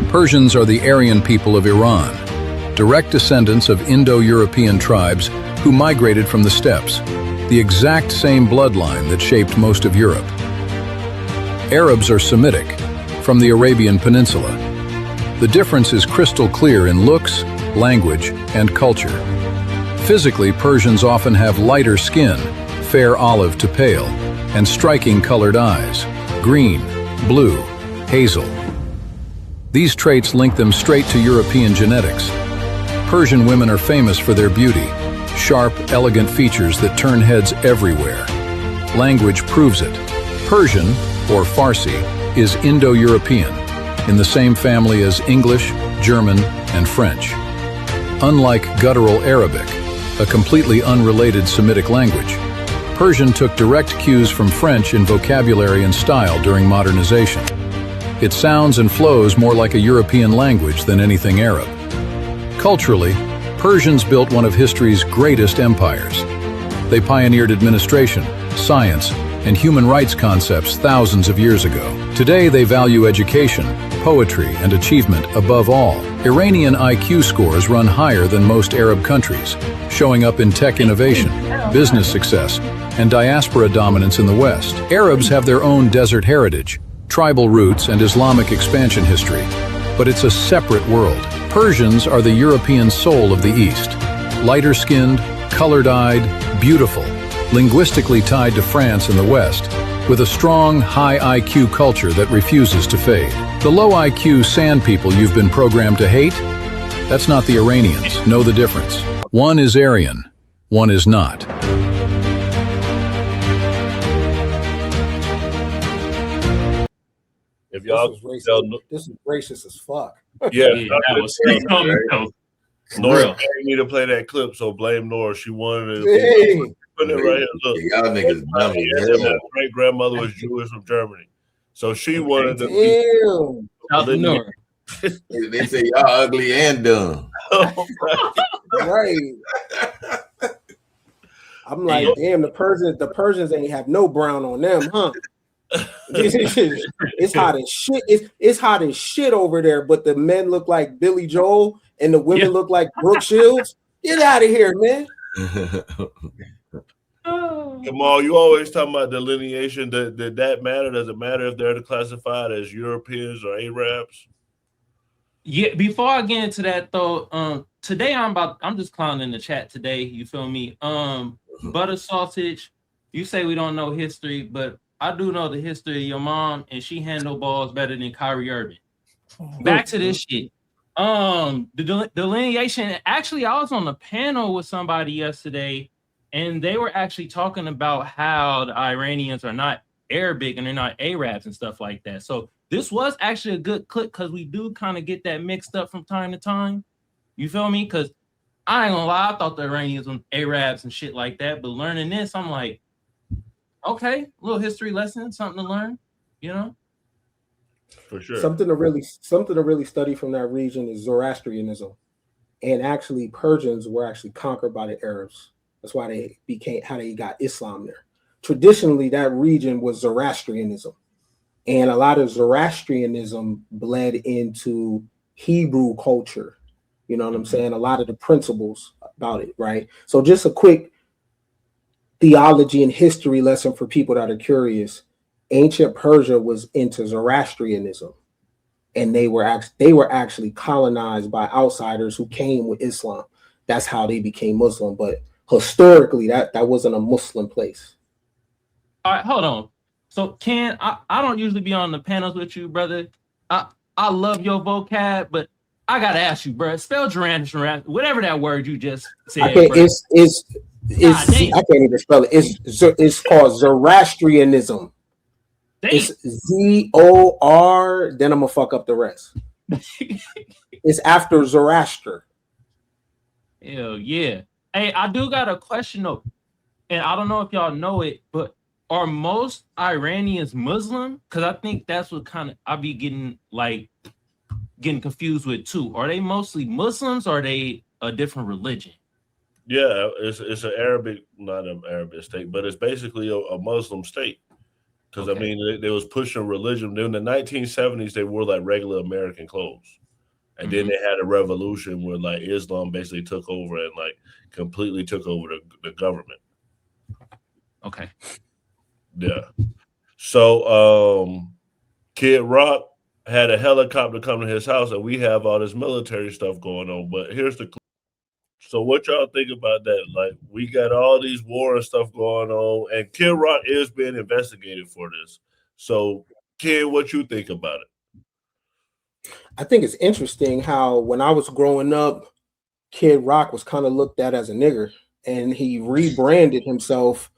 Persians are the Aryan people of Iran, direct descendants of Indo-European tribes who migrated from the steppes, the exact same bloodline that shaped most of Europe. Arabs are Semitic, from the Arabian Peninsula. The difference is crystal clear in looks, language, and culture. Physically, Persians often have lighter skin, fair olive to pale, and striking colored eyes, green, blue, hazel. These traits link them straight to European genetics. Persian women are famous for their beauty, sharp, elegant features that turn heads everywhere. Language proves it. Persian, or Farsi, is Indo-European, in the same family as English, German, and French. Unlike guttural Arabic, a completely unrelated Semitic language, Persian took direct cues from French in vocabulary and style during modernization. It sounds and flows more like a European language than anything Arab. Culturally, Persians built one of history's greatest empires. They pioneered administration, science, and human rights concepts thousands of years ago. Today, they value education, poetry, and achievement above all. Iranian IQ scores run higher than most Arab countries, showing up in tech innovation, business success, and diaspora dominance in the West. Arabs have their own desert heritage, tribal roots, and Islamic expansion history, but it's a separate world. Persians are the European soul of the East, lighter-skinned, colored-eyed, beautiful, linguistically tied to France and the West, with a strong, high IQ culture that refuses to fade. The low IQ sand people you've been programmed to hate? That's not the Iranians. Know the difference. One is Aryan, one is not. If y'all, this is racist as fuck. Yeah, that was right? Nora paid me to play that clip, so blame Nora. She wanted to put it right here. Look, y'all niggas dummy. My great grandmother was Jewish from Germany, so she wanted to. Nora. They say y'all ugly and dumb. Right. I'm like, damn, the Persians ain't have no brown on them, huh? It's hot as shit. It's hot as shit over there, but the men look like Billy Joel and the women look like Brooke Shields. Get out of here, man. Kamal, you always talking about delineation. Did that matter? Does it matter if they're classified as Europeans or Arabs? Yeah, before I get into that though, today I'm just clowning the chat today, you feel me? Butter sausage, you say we don't know history, but I do know the history of your mom, and she handled balls better than Kyrie Irving. Back to this shit. The delineation. Actually, I was on a panel with somebody yesterday, and they were actually talking about how the Iranians are not Arabic and they're not Arabs and stuff like that. So this was actually a good clip because we do kind of get that mixed up from time to time. You feel me? Because I ain't gonna lie, I thought the Iranians were Arabs and shit like that, but learning this, I'm like, okay, a little history lesson, something to learn, you know. For sure. Something to really study from that region is Zoroastrianism, and actually Persians were actually conquered by the Arabs. That's why they got Islam there. Traditionally, that region was Zoroastrianism, and a lot of Zoroastrianism bled into Hebrew culture. You know what I'm saying? A lot of the principles about it, right? So just a quick theology and history lesson for people that are curious. Ancient Persia was into Zoroastrianism, and they were actually colonized by outsiders who came with Islam. That's how they became Muslim. But historically, that wasn't a Muslim place. All right, hold on. So Ken, I don't usually be on the panels with you, brother. I love your vocab, but I gotta ask you, bro. Spell Zoroastrian, whatever that word you just said. I can't even spell it. It's called Zoroastrianism. Dang. It's Z-O-R. Then I'm gonna fuck up the rest. It's after Zoroaster. Hell yeah. Hey, I do got a question though, and I don't know if y'all know it, but are most Iranians Muslim? Because I think that's what kind of I be getting confused with too. Are they mostly Muslims or are they a different religion? Yeah, it's an Arabic, not an Arabic state, but it's basically a Muslim state. Because I mean, they was pushing religion. In the 1970s, they wore like regular American clothes, and then they had a revolution where like Islam basically took over and like completely took over the government. Okay. Yeah. So Kid Rock had a helicopter come to his house, and we have all this military stuff going on. But here's the clue. So what y'all think about that? Like, we got all these war and stuff going on, and Kid Rock is being investigated for this. So, Kid, what you think about it? I think it's interesting how when I was growing up, Kid Rock was kind of looked at as a nigger, and he rebranded himself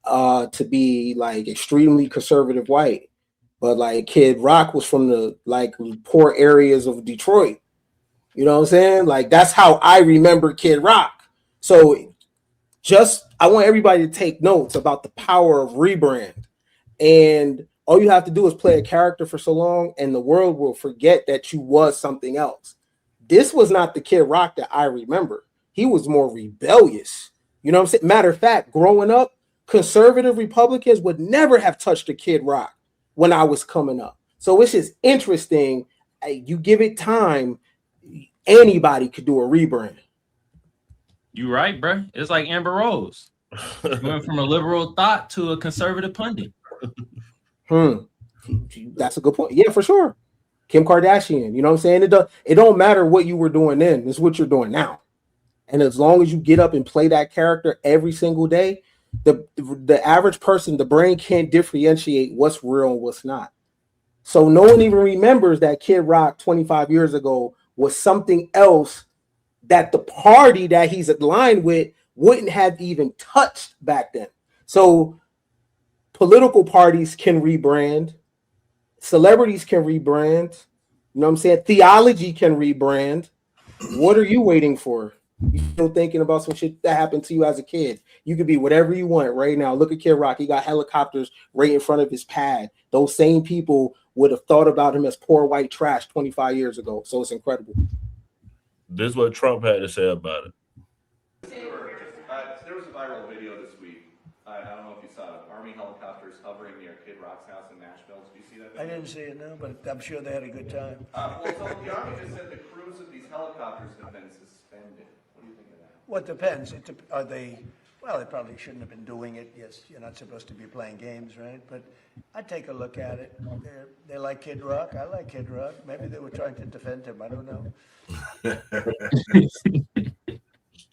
to be like extremely conservative white. But like Kid Rock was from the like poor areas of Detroit. You know what I'm saying? Like that's how I remember Kid Rock. So I want everybody to take notes about the power of rebrand. And all you have to do is play a character for so long and the world will forget that you was something else. This was not the Kid Rock that I remember. He was more rebellious. You know what I'm saying? Matter of fact, growing up, conservative Republicans would never have touched a Kid Rock when I was coming up. So it's just interesting. You give it time, anybody could do a rebrand. You right, bro. It's like Amber Rose. Went from a liberal thought to a conservative pundit. That's a good point. Yeah, for sure. Kim Kardashian, you know what I'm saying? It don't matter what you were doing then, it's what you're doing now. And as long as you get up and play that character every single day, the average person, the brain can't differentiate what's real and what's not. So no one even remembers that Kid Rock 25 years ago was something else that the party that he's aligned with wouldn't have even touched back then. So political parties can rebrand, celebrities can rebrand, you know what I'm saying? Theology can rebrand. What are you waiting for? You still thinking about some shit that happened to you as a kid? You could be whatever you want right now. Look at Kid Rock. He got helicopters right in front of his pad. Those same people would have thought about him as poor white trash 25 years ago. So it's incredible. This is what Trump had to say about it. There was a viral video this week. I don't know if you saw it. Army helicopters hovering near Kid Rock's house in Nashville. Did you see that video? I didn't see it, no, but I'm sure they had a good time. Well, so the Army just said the crews of these helicopters have been suspended. What do you think of that? Well, it depends. Are they? Well, they probably shouldn't have been doing it. Yes, you're not supposed to be playing games, right? But I'd take a look at it. They like Kid Rock. I like Kid Rock. Maybe they were trying to defend him. I don't know.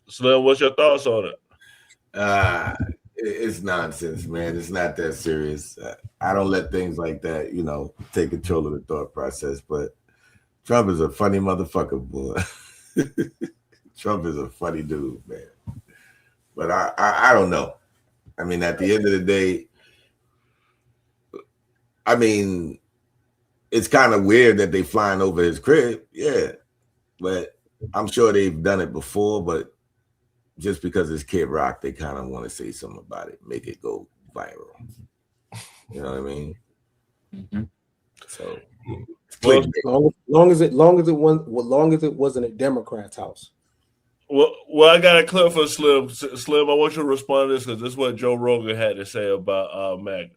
Slim, what's your thoughts on it? It's nonsense, man. It's not that serious. I don't let things like that, take control of the thought process. But Trump is a funny motherfucker, boy. Trump is a funny dude, man. But I don't know. I mean, at the end of the day, I mean, it's kind of weird that they flying over his crib. Yeah. But I'm sure they've done it before, but just because it's Kid Rock, they kind of want to say something about it, make it go viral. You know what I mean? Mm-hmm. So, long as it wasn't a Democrat's house. Well, I got a clip for Slim. Slim, I want you to respond to this because this is what Joe Rogan had to say about MAGA.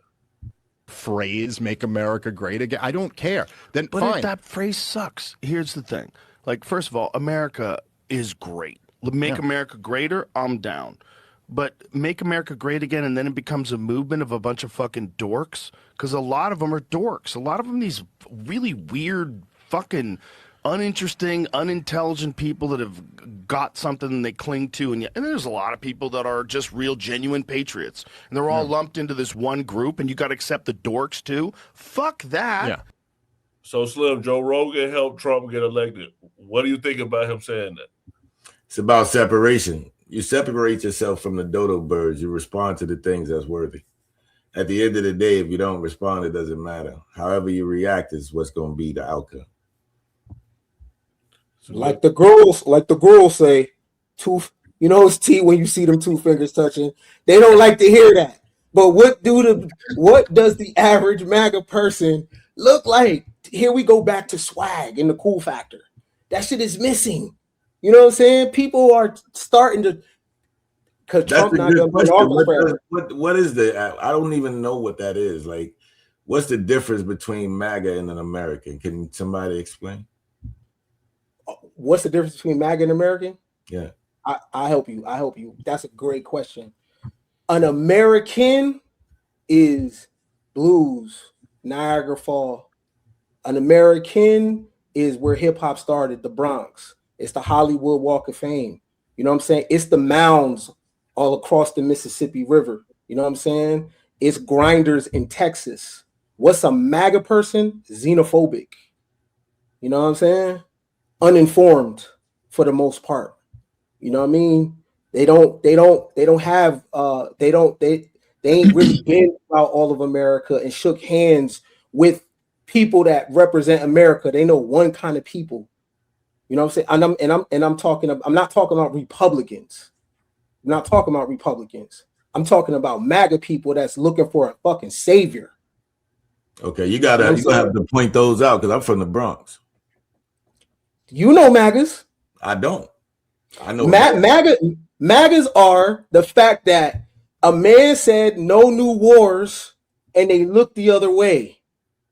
Phrase "Make America Great Again." I don't care. Then but fine. If that phrase sucks. Here's the thing. Like, first of all, America is great. Make America greater, I'm down. But make America great again, and then it becomes a movement of a bunch of fucking dorks, because a lot of them are dorks. A lot of them, these really weird, fucking uninteresting, unintelligent people that have got something they cling to, and there's a lot of people that are just real, genuine patriots, and they're all lumped into this one group, and you got to accept the dorks too. Fuck that. Yeah. So, Slim, Joe Rogan helped Trump get elected. What do you think about him saying that? It's about separation. You separate yourself from the dodo birds. You respond to the things that's worthy. At the end of the day, if you don't respond, it doesn't matter. However you react is what's going to be the outcome. Like the girls say, it's T when you see them two fingers touching. They don't like to hear that. But what does the average MAGA person look like? Here we go back to swag and the cool factor. That shit is missing. You know what I'm saying? People are starting to, because Trump not going to be in office forever. What is the? I don't even know what that is. Like, What's the difference between MAGA and an American? Can somebody explain? What's the difference between MAGA and American? Yeah. I help you. That's a great question. An American is blues, Niagara Fall. An American is where hip hop started, the Bronx. It's the Hollywood Walk of Fame. You know what I'm saying? It's the mounds all across the Mississippi River. You know what I'm saying? It's grinders in Texas. What's a MAGA person? Xenophobic. You know what I'm saying? Uninformed for the most part. You know what I mean? They ain't really been about all of America and shook hands with people that represent America. They know one kind of people. You know what I'm saying? I'm not talking about Republicans. I'm not talking about Republicans. I'm talking about MAGA people that's looking for a fucking savior. Okay, you gotta have to point those out because I'm from the Bronx. You know MAGAs. I don't. I know MAGAs are the fact that a man said no new wars and they looked the other way.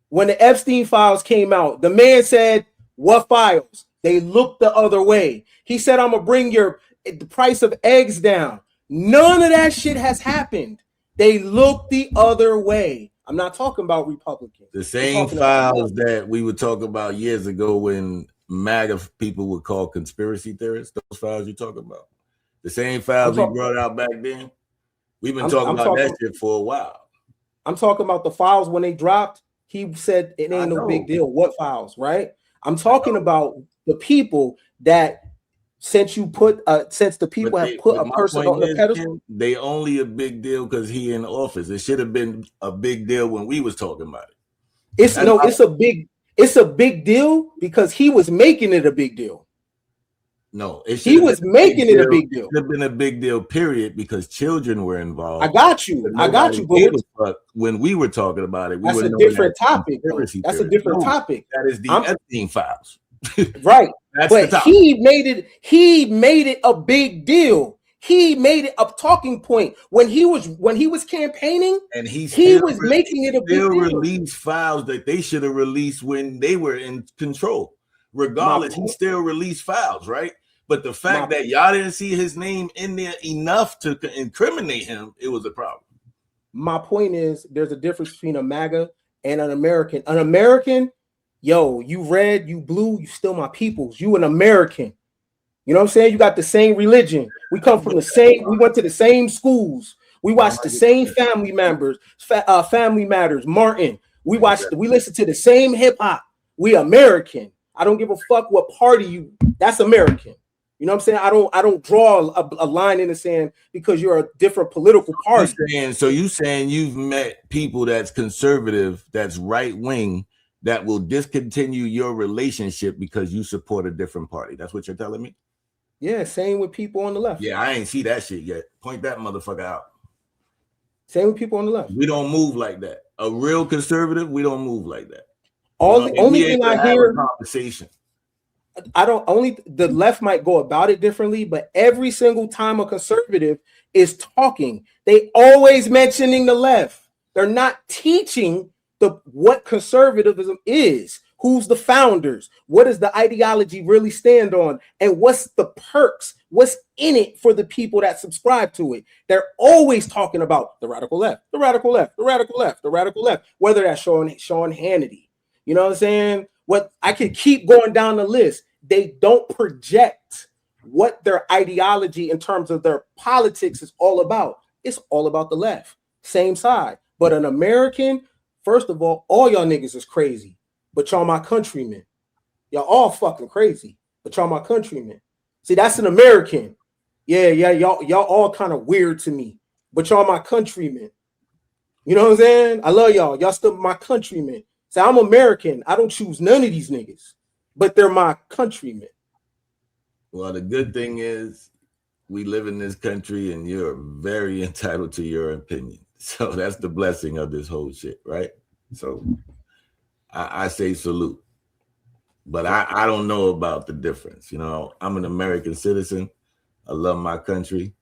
When the Epstein files came out, the man said, what files? They looked the other way. He said, I'm going to bring the price of eggs down. None of that shit has happened. They looked the other way. I'm not talking about Republicans. The same files that we were talking about years ago when MAGA people would call conspiracy theorists, those files you're talking about. The same files we brought out back then. We've been talking about that shit for a while. I'm talking about the files when they dropped. He said it ain't no big deal. What files, right? I'm talking about the people that since the people have put a person on the pedestal. They only a big deal because he in office. It should have been a big deal when we was talking about it. It's a big deal because he was making it a big deal. No, he was making it a big deal. It should have been a big deal, period, because children were involved. I got you. But when we were talking about it, that's a different topic. That's a different topic. That is the Epstein files. Right. But he made it a big deal. He made it a talking point when he was campaigning, and he was making it a big deal. Released files that they should have released when they were in control. Regardless, he still released files, right? But the fact that y'all didn't see his name in there enough to incriminate him, it was a problem. My point is, there's a difference between a MAGA and an American. An American, yo, you red, you blue, you still my peoples. You an American. You know what I'm saying? You got the same religion. We come from we went to the same schools. We watched the same family members, Family Matters, Martin. We listen to the same hip hop. We American. I don't give a fuck what party that's American. You know what I'm saying? I don't draw a line in the sand because you're a different political party. So you saying you've met people that's conservative, that's right wing, that will discontinue your relationship because you support a different party. That's what you're telling me? Yeah, same with people on the left. Yeah, I ain't see that shit yet. Point that motherfucker out. Same with people on the left. We don't move like that. A real conservative, we don't move like that. Only thing I hear conversation. The left might go about it differently, but every single time a conservative is talking, they always mentioning the left. They're not teaching what conservatism is, who's the founders, what does the ideology really stand on, and what's the perks, what's in it for the people that subscribe to it. They're always talking about the radical left, the radical left, the radical left, the radical left, whether that's Sean Hannity. You know what I'm saying? What I could keep going down the list. They don't project what their ideology in terms of their politics is all about. It's all about the left, same side. But an American, first of all y'all niggas is crazy, but y'all my countrymen. Y'all all fucking crazy, but y'all my countrymen. See, that's an American. Yeah, y'all all kind of weird to me, but y'all my countrymen. You know what I'm saying? I love y'all. Y'all still my countrymen. So I'm American. I don't choose none of these niggas, but they're my countrymen. Well, the good thing is we live in this country and you're very entitled to your opinion. So that's the blessing of this whole shit, right? So I say salute. But I don't know about the difference. You know, I'm an American citizen. I love my country.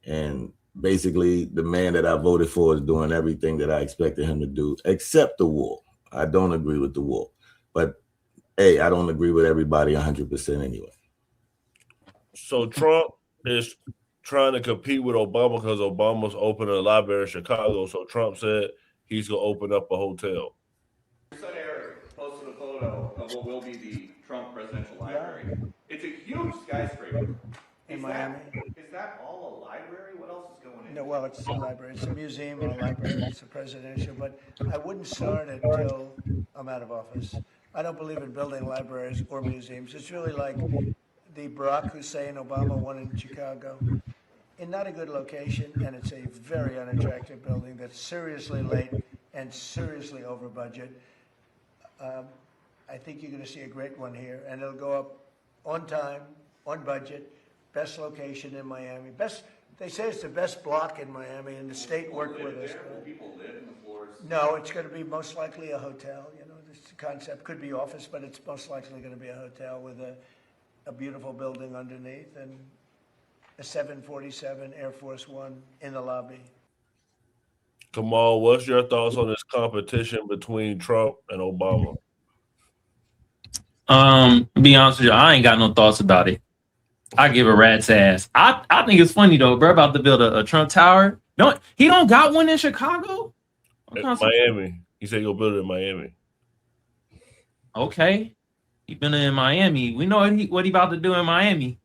And basically the man that I voted for is doing everything that I expected him to do, except the war. I don't agree with the war, but hey, I don't agree with everybody 100% anyway. So Trump is trying to compete with Obama because Obama's opening a library in Chicago. So Trump said he's gonna open up a hotel. Your son Eric posted a photo of what will be the Trump Presidential Library. It's a huge skyscraper. In Miami. Is that all a library? What else is going in? No, well, it's a library. It's a museum or a library. It's a presidential, but I wouldn't start it till I'm out of office. I don't believe in building libraries or museums. It's really like the Barack Hussein Obama one in Chicago. In not a good location, and it's a very unattractive building that's seriously late and seriously over budget. I think you're going to see a great one here, and it'll go up on time, on budget. Best location in Miami. They say it's the best block in Miami, and the state worked with us. Will people live in the floors? No, it's going to be most likely a hotel. You know, this concept could be office, but it's most likely going to be a hotel with a beautiful building underneath and a 747 Air Force One in the lobby. Kamal, what's your thoughts on this competition between Trump and Obama? Be honest with you, I ain't got no thoughts about it. I give a rat's ass. I think it's funny though, bro, about to build a Trump Tower. He don't got one in Chicago? Miami. He said he'll build it in Miami. Okay. He been in Miami. We know what he about to do in Miami.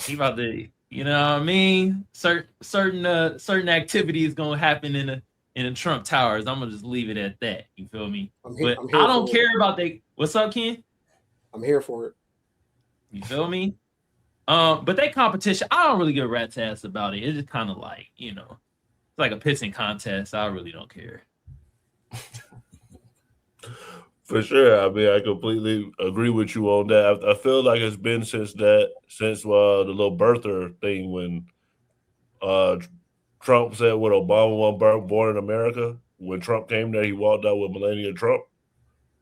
He about to, you know what I mean? Certain activities gonna happen in the Trump Towers. I'm gonna just leave it at that. You feel me? But I don't care about what's up, Ken? I'm here for it. You feel me? But that competition, I don't really give a rat's ass about it. It's just kind of like, you know, it's like a pissing contest. I really don't care. For sure. I mean, I completely agree with you on that. I feel like it's been since the little birther thing when Trump said when Obama wasn't born in America. When Trump came there, he walked out with Melania Trump.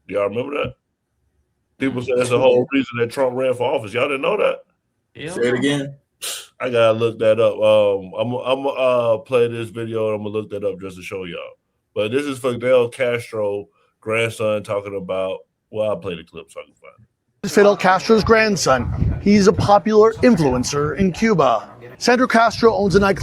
Do y'all remember that? People say that's the whole reason that Trump ran for office. Y'all didn't know that? Say it again. I gotta look that up. I'm gonna play this video and I'm gonna look that up just to show y'all. But this is Fidel Castro, grandson, talking about. Well, I'll play the clip so I can find it. Fidel Castro's grandson. He's a popular influencer in Cuba. Sandro Castro owns a nightclub